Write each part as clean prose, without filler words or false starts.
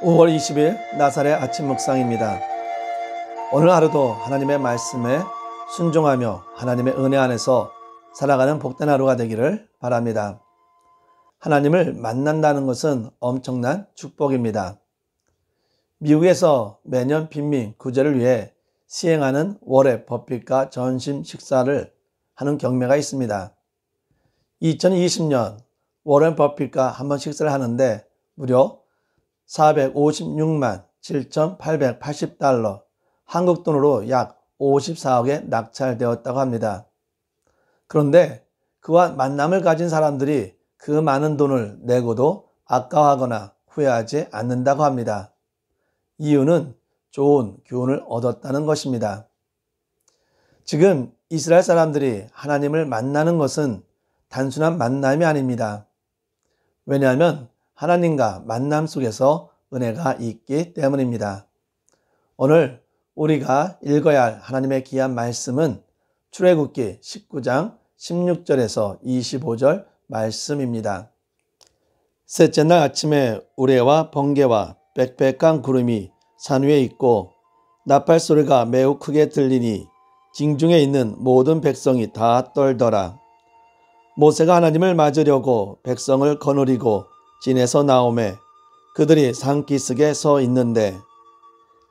5월 20일 나사렛 아침 묵상입니다. 오늘 하루도 하나님의 말씀에 순종하며 하나님의 은혜 안에서 살아가는 복된 하루가 되기를 바랍니다. 하나님을 만난다는 것은 엄청난 축복입니다. 미국에서 매년 빈민 구제를 위해 시행하는 월의 버핏과 전심 식사를 하는 경매가 있습니다. 2020년 워렌 버핏과 한번 식사를 하는데 무려 456만 7,880달러, 한국 돈으로 약 54억에 낙찰되었다고 합니다. 그런데 그와 만남을 가진 사람들이 그 많은 돈을 내고도 아까워하거나 후회하지 않는다고 합니다. 이유는 좋은 교훈을 얻었다는 것입니다. 지금 이스라엘 사람들이 하나님을 만나는 것은 단순한 만남이 아닙니다. 왜냐하면 하나님과 만남 속에서 은혜가 있기 때문입니다. 오늘 우리가 읽어야 할 하나님의 귀한 말씀은 출애굽기 19장 16절에서 25절 말씀입니다. 셋째 날 아침에 우레와 번개와 빽빽한 구름이 산 위에 있고 나팔 소리가 매우 크게 들리니 징중에 있는 모든 백성이 다 떨더라. 모세가 하나님을 맞으려고 백성을 거느리고 진에서 나오매 그들이 산기슭에 서 있는데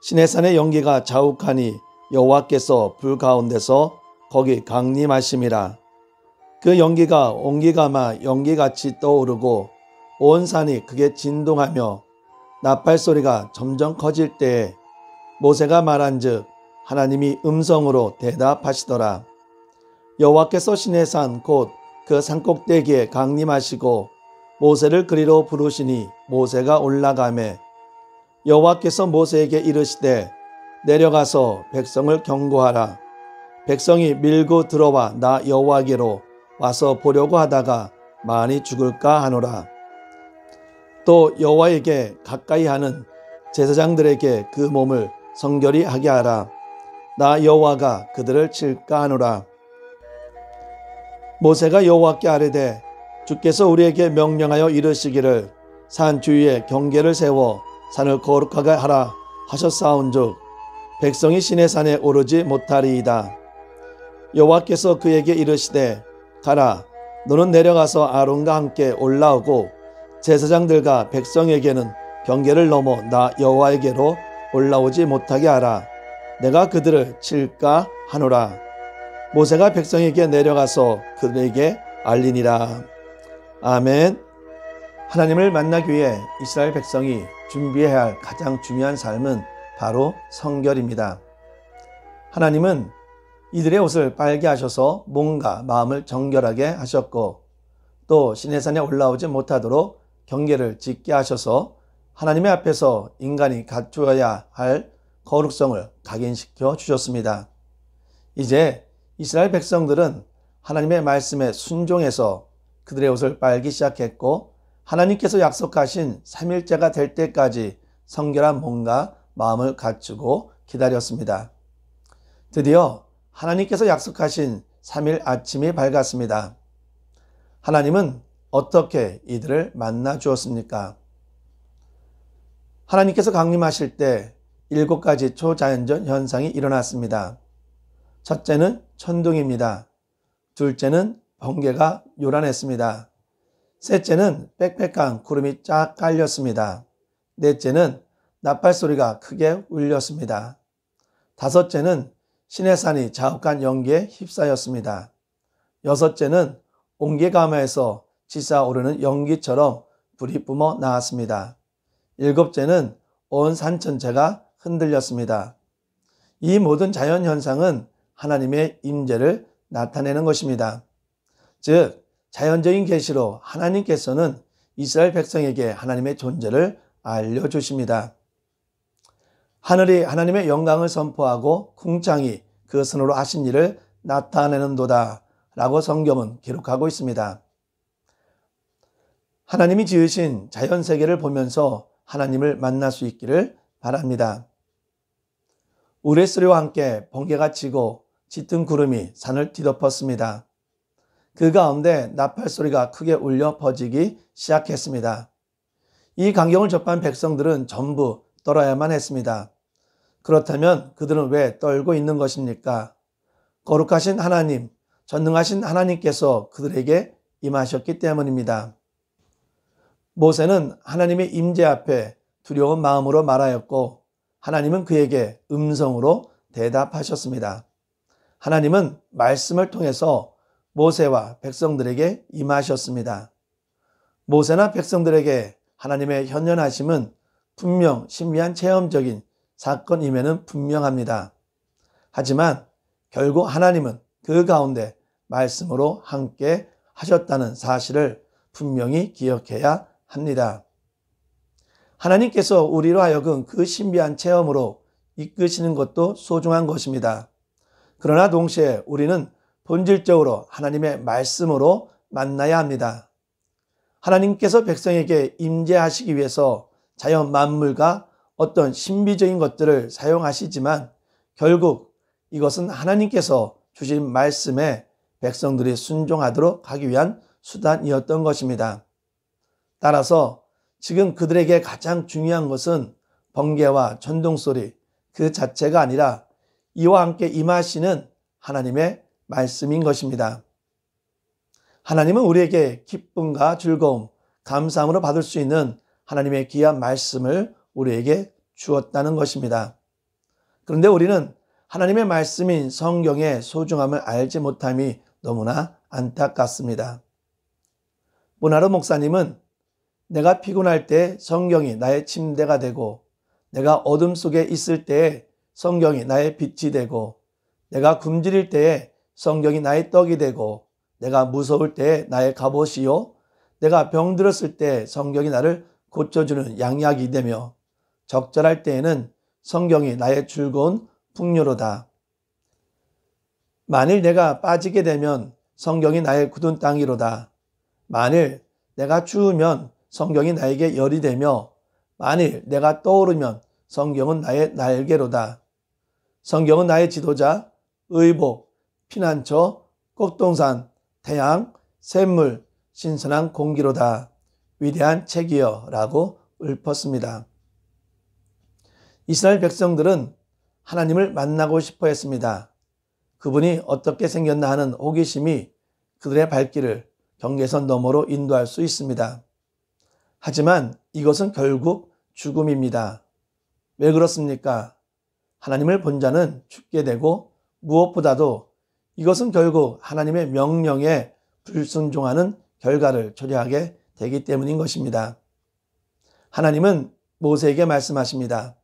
시내산의 연기가 자욱하니 여호와께서 불 가운데서 거기 강림하심이라. 그 연기가 옹기가마 연기같이 떠오르고 온 산이 크게 진동하며 나팔 소리가 점점 커질 때에 모세가 말한즉 하나님이 음성으로 대답하시더라. 여호와께서 시내산 곧 그 산꼭대기에 강림하시고 모세를 그리로 부르시니 모세가 올라가매 여호와께서 모세에게 이르시되 내려가서 백성을 경고하라. 백성이 밀고 들어와 나 여호와께로 와서 보려고 하다가 많이 죽을까 하노라. 또 여호와에게 가까이 하는 제사장들에게 그 몸을 성결히 하게 하라. 나 여호와가 그들을 칠까 하노라. 모세가 여호와께 아뢰되 주께서 우리에게 명령하여 이르시기를 산 주위에 경계를 세워 산을 거룩하게 하라 하셨사온즉 백성이 시내산에 오르지 못하리이다. 여호와께서 그에게 이르시되 가라. 너는 내려가서 아론과 함께 올라오고 제사장들과 백성에게는 경계를 넘어 나 여호와에게로 올라오지 못하게 하라. 내가 그들을 칠까 하노라. 모세가 백성에게 내려가서 그들에게 알리니라. 아멘. 하나님을 만나기 위해 이스라엘 백성이 준비해야 할 가장 중요한 삶은 바로 성결입니다. 하나님은 이들의 옷을 빨게 하셔서 몸과 마음을 정결하게 하셨고 또 시내산에 올라오지 못하도록 경계를 짓게 하셔서 하나님의 앞에서 인간이 갖추어야 할 거룩성을 각인시켜 주셨습니다. 이제 이스라엘 백성들은 하나님의 말씀에 순종해서 그들의 옷을 빨기 시작했고 하나님께서 약속하신 3일째가 될 때까지 성결한 몸과 마음을 갖추고 기다렸습니다. 드디어 하나님께서 약속하신 3일 아침이 밝았습니다. 하나님은 어떻게 이들을 만나 주었습니까? 하나님께서 강림하실 때 7가지 초자연적 현상이 일어났습니다. 첫째는 천둥입니다. 둘째는 번개가 요란했습니다. 셋째는 빽빽한 구름이 쫙 깔렸습니다. 넷째는 나팔 소리가 크게 울렸습니다. 다섯째는 시내산이 자욱한 연기에 휩싸였습니다. 여섯째는 옹기가마에서 치솟아오르는 연기처럼 불이 뿜어 나왔습니다. 일곱째는 온 산 전체가 흔들렸습니다. 이 모든 자연현상은 하나님의 임재를 나타내는 것입니다. 즉 자연적인 계시로 하나님께서는 이스라엘 백성에게 하나님의 존재를 알려주십니다. 하늘이 하나님의 영광을 선포하고 궁창이 그 손으로 하신 일을 나타내는도다 라고 성경은 기록하고 있습니다. 하나님이 지으신 자연세계를 보면서 하나님을 만날 수 있기를 바랍니다. 우레소리와 함께 번개가 치고 짙은 구름이 산을 뒤덮었습니다. 그 가운데 나팔 소리가 크게 울려 퍼지기 시작했습니다. 이 강경을 접한 백성들은 전부 떨어야만 했습니다. 그렇다면 그들은 왜 떨고 있는 것입니까? 거룩하신 하나님, 전능하신 하나님께서 그들에게 임하셨기 때문입니다. 모세는 하나님의 임재 앞에 두려운 마음으로 말하였고 하나님은 그에게 음성으로 대답하셨습니다. 하나님은 말씀을 통해서 모세와 백성들에게 임하셨습니다. 모세나 백성들에게 하나님의 현현하심은 분명 신비한 체험적인 사건임에는 분명합니다. 하지만 결국 하나님은 그 가운데 말씀으로 함께 하셨다는 사실을 분명히 기억해야 합니다. 하나님께서 우리로 하여금 그 신비한 체험으로 이끄시는 것도 소중한 것입니다. 그러나 동시에 우리는 본질적으로 하나님의 말씀으로 만나야 합니다. 하나님께서 백성에게 임재하시기 위해서 자연 만물과 어떤 신비적인 것들을 사용하시지만 결국 이것은 하나님께서 주신 말씀에 백성들이 순종하도록 하기 위한 수단이었던 것입니다. 따라서 지금 그들에게 가장 중요한 것은 번개와 천둥소리 그 자체가 아니라 이와 함께 임하시는 하나님의 말씀인 것입니다. 하나님은 우리에게 기쁨과 즐거움, 감사함으로 받을 수 있는 하나님의 귀한 말씀을 우리에게 주었다는 것입니다. 그런데 우리는 하나님의 말씀인 성경의 소중함을 알지 못함이 너무나 안타깝습니다. 보나르 목사님은 내가 피곤할 때 성경이 나의 침대가 되고 내가 어둠 속에 있을 때에 성경이 나의 빛이 되고 내가 굶주릴 때에 성경이 나의 떡이 되고 내가 무서울 때에 나의 갑옷이요 내가 병들었을 때 성경이 나를 고쳐주는 양약이 되며 적절할 때에는 성경이 나의 즐거운 풍요로다. 만일 내가 빠지게 되면 성경이 나의 굳은 땅이로다. 만일 내가 추우면 성경이 나에게 열이 되며 만일 내가 떠오르면 성경은 나의 날개로다. 성경은 나의 지도자, 의복, 피난처, 꼭동산, 태양, 샘물, 신선한 공기로다. 위대한 책이여 라고 읊었습니다. 이스라엘 백성들은 하나님을 만나고 싶어 했습니다. 그분이 어떻게 생겼나 하는 호기심이 그들의 발길을 경계선 너머로 인도할 수 있습니다. 하지만 이것은 결국 죽음입니다. 왜 그렇습니까? 하나님을 본 자는 죽게 되고 무엇보다도 이것은 결국 하나님의 명령에 불순종하는 결과를 초래하게 되기 때문인 것입니다. 하나님은 모세에게 말씀하십니다.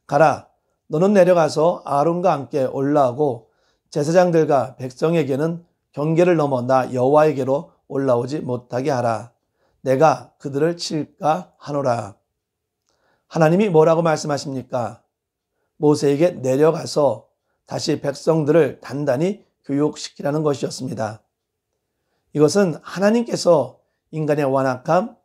가라, 너는 내려가서 아론과 함께 올라오고 제사장들과 백성에게는 경계를 넘어 나 여호와에게로 올라오지 못하게 하라. 내가 그들을 칠까 하노라. 하나님이 뭐라고 말씀하십니까? 모세에게 내려가서 다시 백성들을 단단히 교육시키라는 것이었습니다. 이것은 하나님께서 인간의 완악함,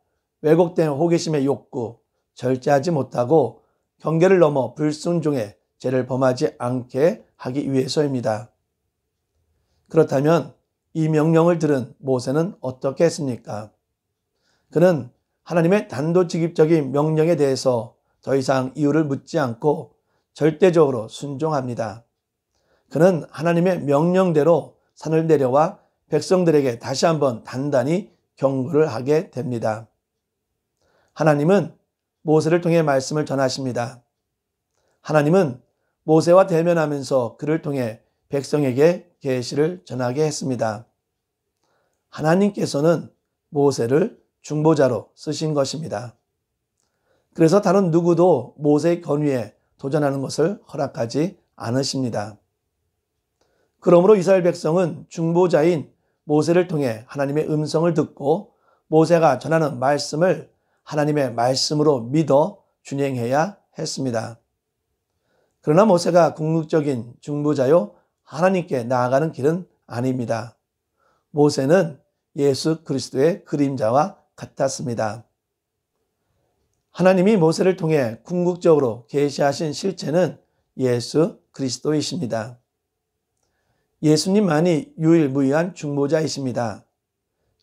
왜곡된 호기심의 욕구, 절제하지 못하고 경계를 넘어 불순종의 죄를 범하지 않게 하기 위해서입니다. 그렇다면 이 명령을 들은 모세는 어떻게 했습니까? 그는 하나님의 단도직입적인 명령에 대해서 더 이상 이유를 묻지 않고 절대적으로 순종합니다. 그는 하나님의 명령대로 산을 내려와 백성들에게 다시 한번 단단히 경고를 하게 됩니다. 하나님은 모세를 통해 말씀을 전하십니다. 하나님은 모세와 대면하면서 그를 통해 백성에게 계시를 전하게 했습니다. 하나님께서는 모세를 중보자로 쓰신 것입니다. 그래서 다른 누구도 모세의 권위에 도전하는 것을 허락하지 않으십니다. 그러므로 이스라엘 백성은 중보자인 모세를 통해 하나님의 음성을 듣고 모세가 전하는 말씀을 하나님의 말씀으로 믿어 준행해야 했습니다. 그러나 모세가 궁극적인 중보자요 하나님께 나아가는 길은 아닙니다. 모세는 예수 그리스도의 그림자와 같았습니다. 하나님이 모세를 통해 궁극적으로 계시하신 실체는 예수 그리스도이십니다. 예수님만이 유일무이한 중보자이십니다.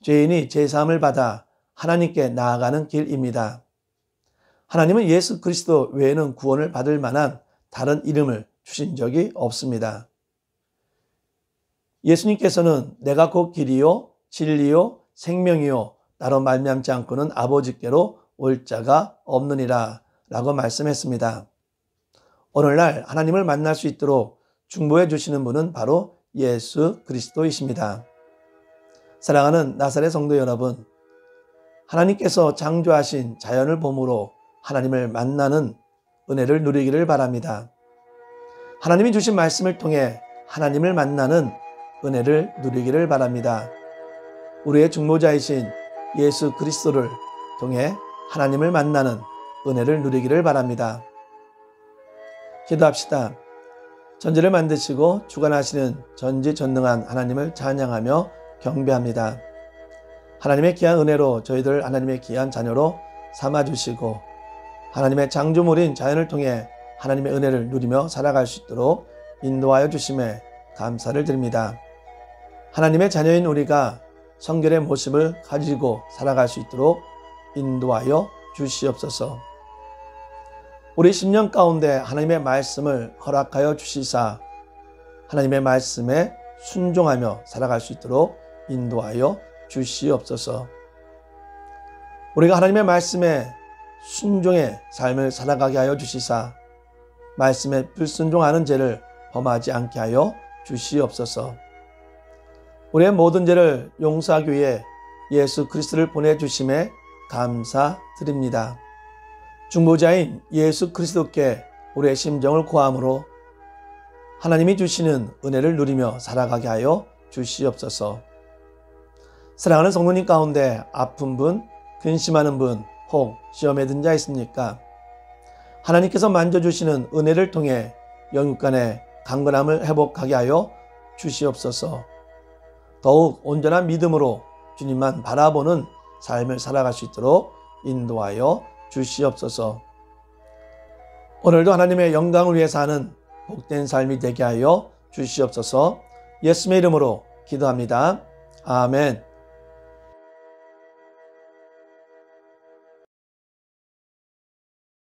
죄인이 제사함을 받아 하나님께 나아가는 길입니다. 하나님은 예수 그리스도 외에는 구원을 받을 만한 다른 이름을 주신 적이 없습니다. 예수님께서는 내가 곧 길이요 진리요 생명이요 나로 말미암지 않고는 아버지께로 올 자가 없느니라 라고 말씀했습니다. 오늘날 하나님을 만날 수 있도록 중보해 주시는 분은 바로 예수 그리스도이십니다. 사랑하는 나사렛 성도 여러분, 하나님께서 창조하신 자연을 보므로 하나님을 만나는 은혜를 누리기를 바랍니다. 하나님이 주신 말씀을 통해 하나님을 만나는 은혜를 누리기를 바랍니다. 우리의 중보자이신 예수 그리스도를 통해 하나님을 만나는 은혜를 누리기를 바랍니다. 기도합시다. 전지를 만드시고 주관하시는 전지전능한 하나님을 찬양하며 경배합니다. 하나님의 귀한 은혜로 저희들 하나님의 귀한 자녀로 삼아주시고 하나님의 창조물인 자연을 통해 하나님의 은혜를 누리며 살아갈 수 있도록 인도하여 주심에 감사를 드립니다. 하나님의 자녀인 우리가 성결의 모습을 가지고 살아갈 수 있도록 인도하여 주시옵소서. 우리 10년 가운데 하나님의 말씀을 허락하여 주시사 하나님의 말씀에 순종하며 살아갈 수 있도록 인도하여 주시옵소서. 우리가 하나님의 말씀에 순종의 삶을 살아가게 하여 주시사 말씀에 불순종하는 죄를 범하지 않게 하여 주시옵소서. 우리의 모든 죄를 용서하기 위해 예수 그리스도를 보내주심에 감사드립니다. 중보자인 예수 그리스도께 우리의 심정을 고함으로 하나님이 주시는 은혜를 누리며 살아가게 하여 주시옵소서. 사랑하는 성도님 가운데 아픈 분, 근심하는 분, 혹 시험에 든 자 있습니까? 하나님께서 만져주시는 은혜를 통해 영육간의 강건함을 회복하게 하여 주시옵소서. 더욱 온전한 믿음으로 주님만 바라보는 삶을 살아갈 수 있도록 인도하여 주시옵소서. 오늘도 하나님의 영광을 위해서 하는 복된 삶이 되게 하여 주시옵소서. 예수님의 이름으로 기도합니다. 아멘.